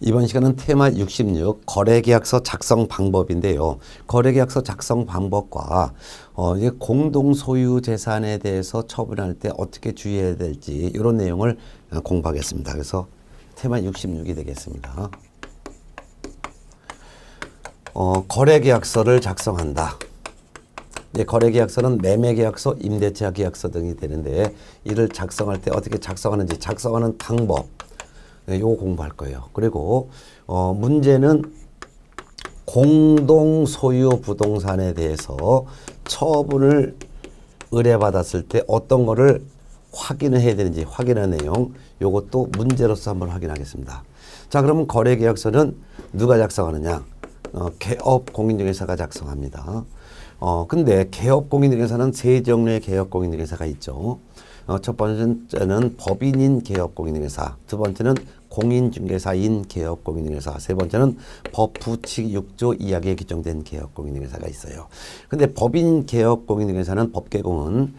이번 시간은 테마 66 거래계약서 작성 방법인데요. 거래계약서 작성 방법과 이제 공동소유 재산에 대해서 처분할 때 어떻게 주의해야 될지 이런 내용을 공부하겠습니다. 그래서 테마 66이 되겠습니다. 거래계약서를 작성한다. 거래계약서는 매매계약서, 임대차 계약서 등이 되는데 이를 작성할 때 어떻게 작성하는지 작성하는 방법 요거 공부할 거예요. 그리고 문제는 공동소유 부동산에 대해서 처분을 의뢰받았을 때 어떤 거를 확인을 해야 되는지 확인하는 내용 요것도 문제로서 한번 확인하겠습니다. 자, 그러면 거래계약서는 누가 작성하느냐? 개업공인중개사가 작성합니다. 근데 개업공인중개사는 세 종류의 개업공인중개사가 있죠. 첫 번째는 법인인 개업공인중개사, 두 번째는 공인중개사인 개업공인중개사, 세 번째는 법 부칙 6조 2항에 규정된 개업공인중개사가 있어요. 근데 법인 개업공인중개사는 법개공은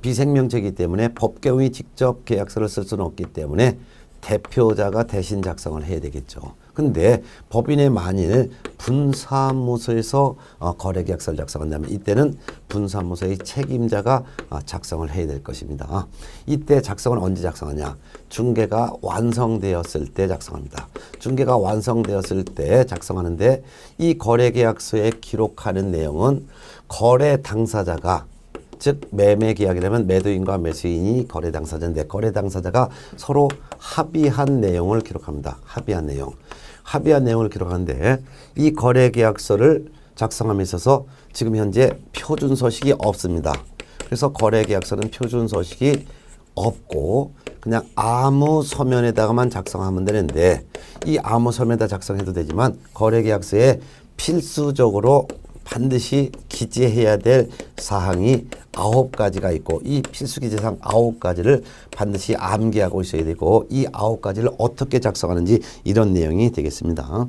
비생명체이기 때문에 법개공이 직접 계약서를 쓸 수는 없기 때문에 대표자가 대신 작성을 해야 되겠죠. 근데 법인에 만일 분사무소에서 거래계약서를 작성한다면 이때는 분사무소의 책임자가 작성을 해야 될 것입니다. 이때 작성은 언제 작성하냐? 중개가 완성되었을 때 작성합니다. 중개가 완성되었을 때 작성하는데 이 거래계약서에 기록하는 내용은 거래 당사자가 즉 매매계약이라면 매도인과 매수인이 거래 당사자인데 거래 당사자가 서로 합의한 내용을 기록합니다. 합의한 내용을 기록하는데 이 거래계약서를 작성함에 있어서 지금 현재 표준서식이 없습니다. 그래서 거래계약서는 표준서식이 없고 그냥 아무 서면에다가만 작성하면 되는데 이 아무 서면에다 작성해도 되지만 거래계약서에 필수적으로 반드시 기재해야 될 사항이 9가지가 있고 이 필수기재사항 9가지를 반드시 암기하고 있어야 되고 이 9가지를 어떻게 작성하는지 이런 내용이 되겠습니다.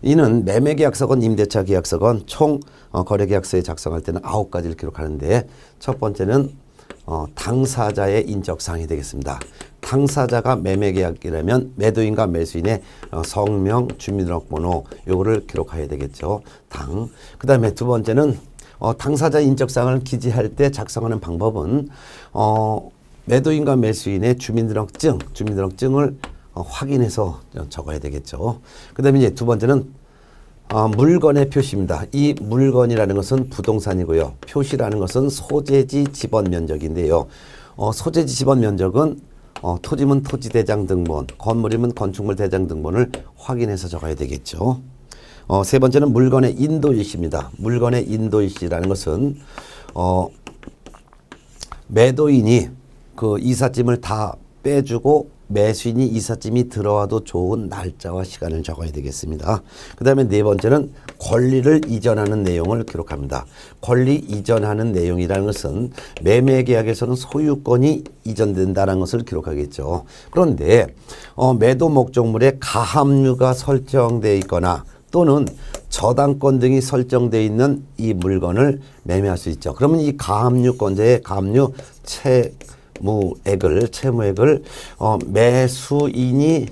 이는 매매계약서건 임대차 계약서건 총 거래계약서에 작성할 때는 9가지를 기록하는데 첫 번째는 당사자의 인적사항이 되겠습니다. 당사자가 매매계약이라면 매도인과 매수인의 성명, 주민등록번호 요거를 기록해야 되겠죠. 그 다음에 두 번째는 당사자 인적사항을 기재할 때 작성하는 방법은 매도인과 매수인의 주민등록증을 확인해서 적어야 되겠죠. 그 다음에 이제 두 번째는 물건의 표시입니다. 이 물건이라는 것은 부동산이고요. 표시라는 것은 소재지 지번면적인데요. 소재지 지번면적은 토지면 토지대장 등본, 건물이면 건축물 대장 등본을 확인해서 적어야 되겠죠. 세 번째는 물건의 인도일시입니다. 물건의 인도일시라는 것은 매도인이 그 이삿짐을 다 빼주고 매수인이 이삿짐이 들어와도 좋은 날짜와 시간을 적어야 되겠습니다. 그 다음에 네 번째는 권리를 이전하는 내용을 기록합니다. 권리 이전하는 내용이라는 것은 매매계약에서는 소유권이 이전된다는 것을 기록하겠죠. 그런데 매도 목적물에 가압류가 설정되어 있거나 또는 저당권 등이 설정되어 있는 이 물건을 매매할 수 있죠. 그러면 이 가압류권자의 가압류 채무액을 매수인이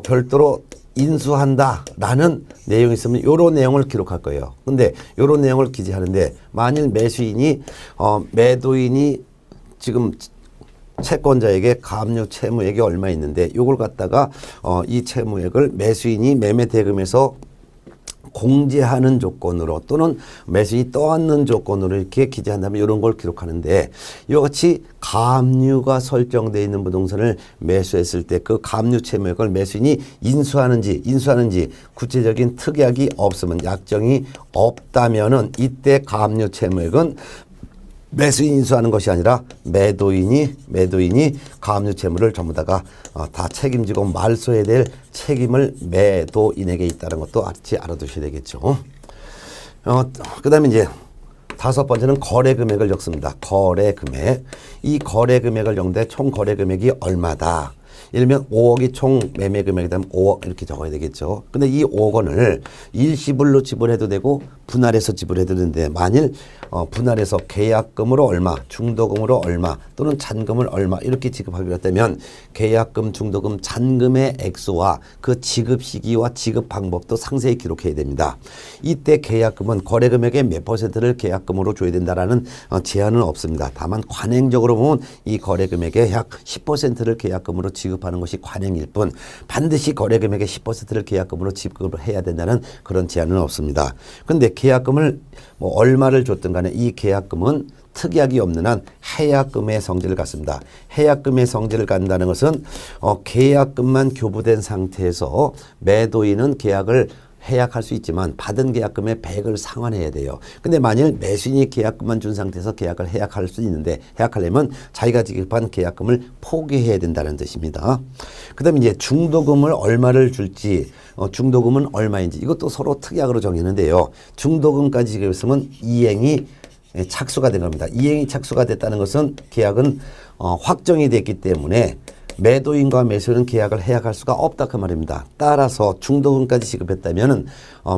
별도로 인수한다라는 내용이 있으면 요런 내용을 기록할 거예요. 근데 요런 내용을 기재하는데 만일 매수인이 매도인이 지금 채권자에게 가압류 채무액이 얼마 있는데 요걸 갖다가 이 채무액을 매수인이 매매대금에서 공제하는 조건으로 또는 매수인이 떠안는 조건으로 이렇게 기재한다면 이런 걸 기록하는데 이와 같이 가압류가 설정되어 있는 부동산을 매수했을 때 그 가압류 채무액을 매수인이 인수하는지 구체적인 특약이 없으면 약정이 없다면은 이때 가압류 채무액은 매수인이 인수하는 것이 아니라 매도인이 가압류 채무를 전부 다가 다 책임지고 말소해야 될 책임을 매도인에게 있다는 것도 같이 알아두셔야 되겠죠. 그 다음에 이제 다섯 번째는 거래 금액을 적습니다. 거래 금액. 이 거래 금액을 적는데 총 거래 금액이 얼마다. 예를 들면 5억이 총 매매 금액이라면 5억 이렇게 적어야 되겠죠. 근데 이 5억 원을 일시불로 지불해도 되고 분할해서 지불해도 되는데 만일 분할해서 계약금으로 얼마, 중도금으로 얼마 또는 잔금을 얼마 이렇게 지급하기로 했다면 계약금, 중도금, 잔금의 액수와 그 지급 시기와 지급 방법도 상세히 기록해야 됩니다. 이때 계약금은 거래 금액의 몇 퍼센트를 계약금으로 줘야 된다라는 제한은 없습니다. 다만 관행적으로 보면 이 거래 금액의 약 10%를 계약금으로 지급하는 것이 관행일 뿐 반드시 거래 금액의 10%를 계약금으로 지급을 해야 된다는 그런 제한은 없습니다. 그런데 계약금을 뭐 얼마를 줬든 간에 이 계약금은 특약이 없는 한 해약금의 성질을 갖습니다. 해약금의 성질을 갖는다는 것은 계약금만 교부된 상태에서 매도인은 계약을 해약할 수 있지만 받은 계약금의 100을 상환해야 돼요. 근데 만일 매수인이 계약금만 준 상태에서 계약을 해약할 수 있는데 해약하려면 자기가 지급한 계약금을 포기해야 된다는 뜻입니다. 그 다음에 이제 중도금을 얼마를 줄지 중도금은 얼마인지 이것도 서로 특약으로 정했는데요. 중도금까지 지급했으면 이행이 착수가 된 겁니다. 이행이 착수가 됐다는 것은 계약은 확정이 됐기 때문에 매도인과 매수인은 계약을 해약할 수가 없다 그 말입니다. 따라서 중도금까지 지급했다면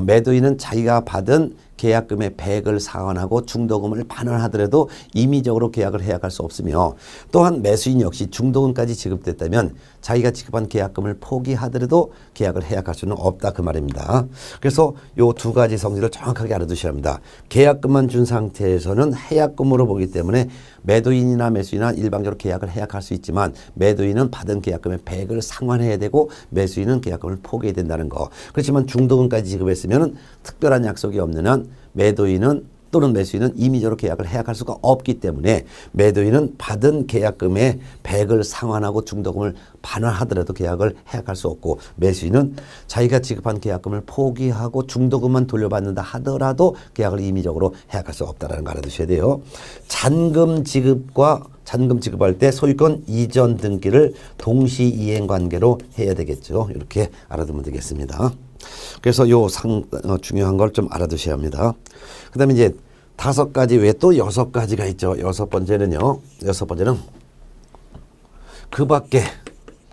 매도인은 자기가 받은 계약금의 100을 상환하고 중도금을 반환하더라도 임의적으로 계약을 해약할 수 없으며 또한 매수인 역시 중도금까지 지급됐다면 자기가 지급한 계약금을 포기하더라도 계약을 해약할 수는 없다 그 말입니다. 그래서 요 두 가지 성질을 정확하게 알아두셔야 합니다. 계약금만 준 상태에서는 해약금으로 보기 때문에 매도인이나 매수인이나 일방적으로 계약을 해약할 수 있지만 매도인은 받은 계약금의 100을 상환해야 되고 매수인은 계약금을 포기해야 된다는 거. 그렇지만 중도금까지 지급했으면 특별한 약속이 없는 한 매도인은 또는 매수인은 임의적으로 계약을 해약할 수가 없기 때문에 매도인은 받은 계약금의 100을 상환하고 중도금을 반환하더라도 계약을 해약할 수 없고 매수인은 자기가 지급한 계약금을 포기하고 중도금만 돌려받는다 하더라도 계약을 임의적으로 해약할 수 없다는 거 알아두셔야 돼요. 잔금 지급할 때 소유권 이전 등기를 동시 이행 관계로 해야 되겠죠. 이렇게 알아두면 되겠습니다. 그래서 중요한 걸 좀 알아두셔야 합니다. 그 다음에 이제 5가지 외에 또 6가지가 있죠. 여섯 번째는 그 밖에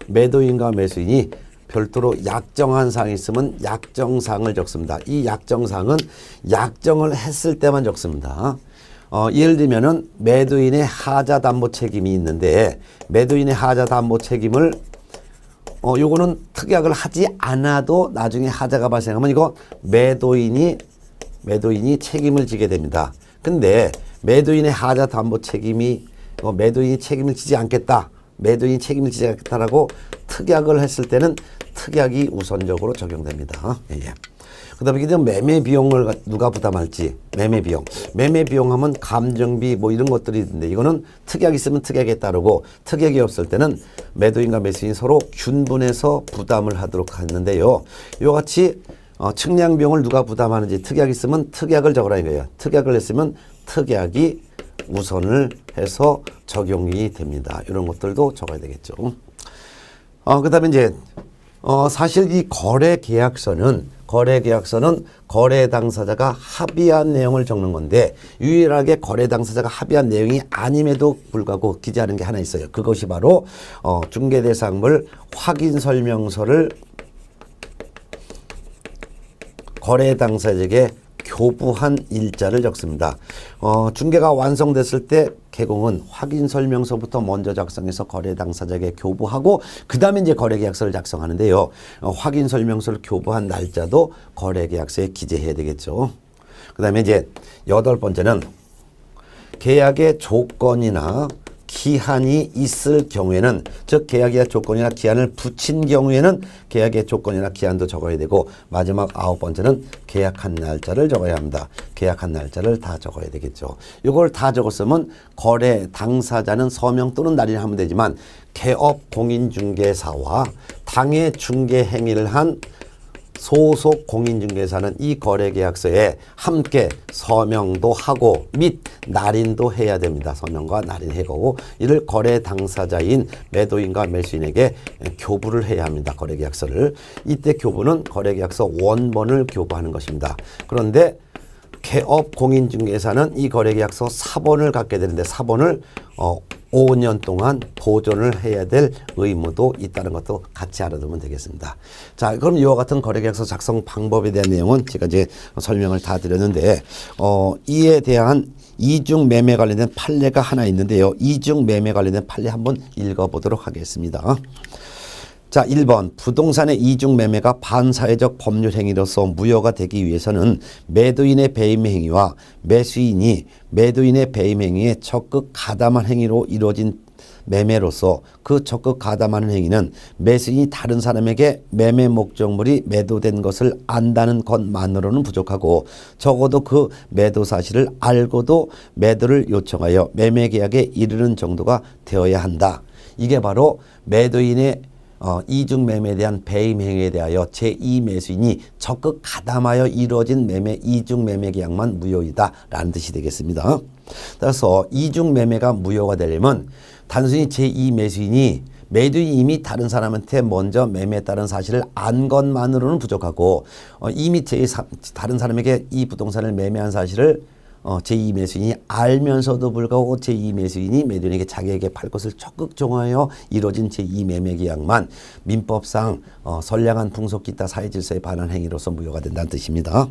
매도인과 매수인이 별도로 약정한 사항이 있으면 약정사항을 적습니다. 이 약정사항은 약정을 했을 때만 적습니다. 예를 들면은 매도인의 하자 담보 책임이 있는데 매도인의 하자 담보 책임을 요거는 특약을 하지 않아도 나중에 하자가 발생하면 이거 매도인이 책임을 지게 됩니다. 근데 매도인의 하자 담보 책임이 매도인이 책임을 지지 않겠다. 매도인이 책임을 지지 않겠다라고 특약을 했을 때는 특약이 우선적으로 적용됩니다. 예. 그 다음에 매매 비용을 누가 부담할지 매매 비용 하면 감정비 뭐 이런 것들이 있는데 이거는 특약이 있으면 특약에 따르고 특약이 없을 때는 매도인과 매수인이 서로 균분해서 부담을 하도록 하는데요. 이와 같이 측량 비용을 누가 부담하는지 특약이 있으면 특약을 적으라는 거예요. 특약을 했으면 특약이 우선을 해서 적용이 됩니다. 이런 것들도 적어야 되겠죠. 그 다음에 이제 사실 이 거래 계약서는 거래 당사자가 합의한 내용을 적는 건데 유일하게 거래 당사자가 합의한 내용이 아님에도 불구하고 기재하는 게 하나 있어요. 그것이 바로 중개대상물 확인 설명서를 거래 당사자에게 교부한 일자를 적습니다. 중개가 완성됐을 때 개공은 확인 설명서부터 먼저 작성해서 거래 당사자에게 교부하고 그 다음에 이제 거래계약서를 작성하는데요. 확인 설명서를 교부한 날짜도 거래계약서에 기재해야 되겠죠. 그 다음에 이제 8번째는 계약의 조건이나 기한이 있을 경우에는 즉 계약의 조건이나 기한을 붙인 경우에는 계약의 조건이나 기한도 적어야 되고 마지막 9번째는 계약한 날짜를 적어야 합니다. 계약한 날짜를 다 적어야 되겠죠. 이걸 다 적었으면 거래 당사자는 서명 또는 날인을 하면 되지만 개업 공인중개사와 당해 중개 행위를 한 소속 공인중개사는 이 거래계약서에 함께 서명도 하고 및 날인도 해야 됩니다. 서명과 날인해고 이를 거래 당사자인 매도인과 매수인에게 교부를 해야 합니다. 거래계약서를. 이때 교부는 거래계약서 원본을 교부하는 것입니다. 그런데 개업 공인중개사는 이 거래계약서 사본을 갖게 되는데 사본을 5년 동안 보존을 해야 될 의무도 있다는 것도 같이 알아두면 되겠습니다. 자, 그럼 이와 같은 거래계약서 작성 방법에 대한 내용은 제가 이제 설명을 다 드렸는데, 이에 대한 이중 매매 관련된 판례가 하나 있는데요. 이중 매매 관련된 판례 한번 읽어보도록 하겠습니다. 자, 1번 부동산의 이중 매매가 반사회적 법률 행위로서 무효가 되기 위해서는 매도인의 배임 행위와 매수인이 매도인의 배임 행위에 적극 가담한 행위로 이루어진 매매로서 그 적극 가담하는 행위는 매수인이 다른 사람에게 매매 목적물이 매도된 것을 안다는 것만으로는 부족하고 적어도 그 매도 사실을 알고도 매도를 요청하여 매매 계약에 이르는 정도가 되어야 한다. 이게 바로 매도인의 이중 매매에 대한 배임 행위에 대하여 제2 매수인이 적극 가담하여 이루어진 매매 이중 매매 계약만 무효이다 라는 뜻이 되겠습니다. 따라서 이중 매매가 무효가 되려면 단순히 제2 매수인이 매도인이 이미 다른 사람한테 먼저 매매했다는 사실을 안 것만으로는 부족하고 이미 다른 사람에게 이 부동산을 매매한 사실을 제2 매수인이 알면서도 불구하고 제2 매수인이 매도인에게 자기에게 팔 것을 적극 정하여 이루어진 제2 매매 계약만 민법상 선량한 풍속 기타 사회질서에 반한 행위로서 무효가 된다는 뜻입니다.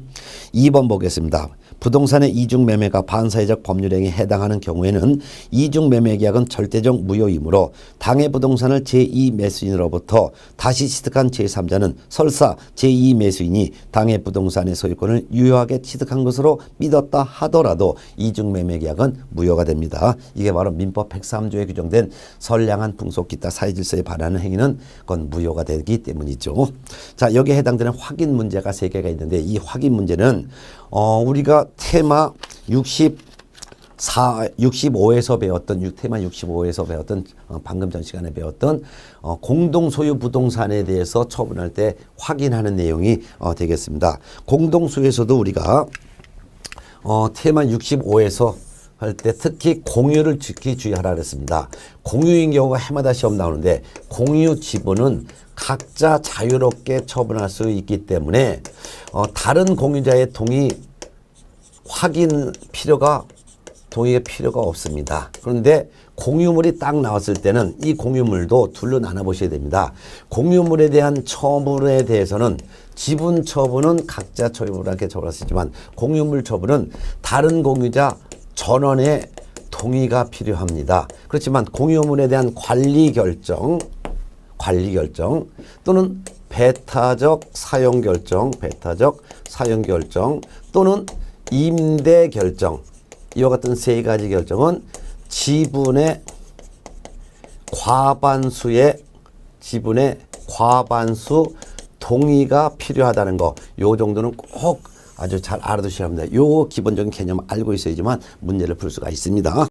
2번 보겠습니다. 부동산의 이중 매매가 반사회적 법률행위에 해당하는 경우에는 이중 매매 계약은 절대적 무효이므로 당해 부동산을 제2 매수인으로부터 다시 취득한 제3자는 설사 제2 매수인이 당해 부동산의 소유권을 유효하게 취득한 것으로 믿었다 하더라도 이중 매매 계약은 무효가 됩니다. 이게 바로 민법 103조에 규정된 선량한 풍속 기타 사회질서에 반하는 행위는 그건 무효가 되기 때문이죠. 자, 여기에 해당되는 확인 문제가 3개가 있는데 이 확인 문제는 우리가 테마 65에서 배웠던 테마 65에서 배웠던 방금 전 시간에 배웠던 공동소유 부동산에 대해서 처분할 때 확인하는 내용이 되겠습니다. 공동소유에서도 우리가 테마 65에서 할 때 특히 공유를 특히 주의하라 그랬습니다. 공유인 경우가 해마다 시험 나오는데 공유 지분은 각자 자유롭게 처분할 수 있기 때문에 다른 공유자의 동의의 필요가 없습니다. 그런데 공유물이 딱 나왔을 때는 이 공유물도 둘로 나눠 보셔야 됩니다. 공유물에 대한 처분에 대해서는 지분 처분은 각자 처분하게 처분할 수 있지만 공유물 처분은 다른 공유자 전원의 동의가 필요합니다. 그렇지만 공유물에 대한 관리 결정 또는 배타적 사용 결정 또는 임대 결정 이와 같은 3가지 결정은 지분의 과반수 동의가 필요하다는 거, 요 정도는 꼭 아주 잘 알아두셔야 합니다. 요 기본적인 개념 알고 있어야지만 문제를 풀 수가 있습니다.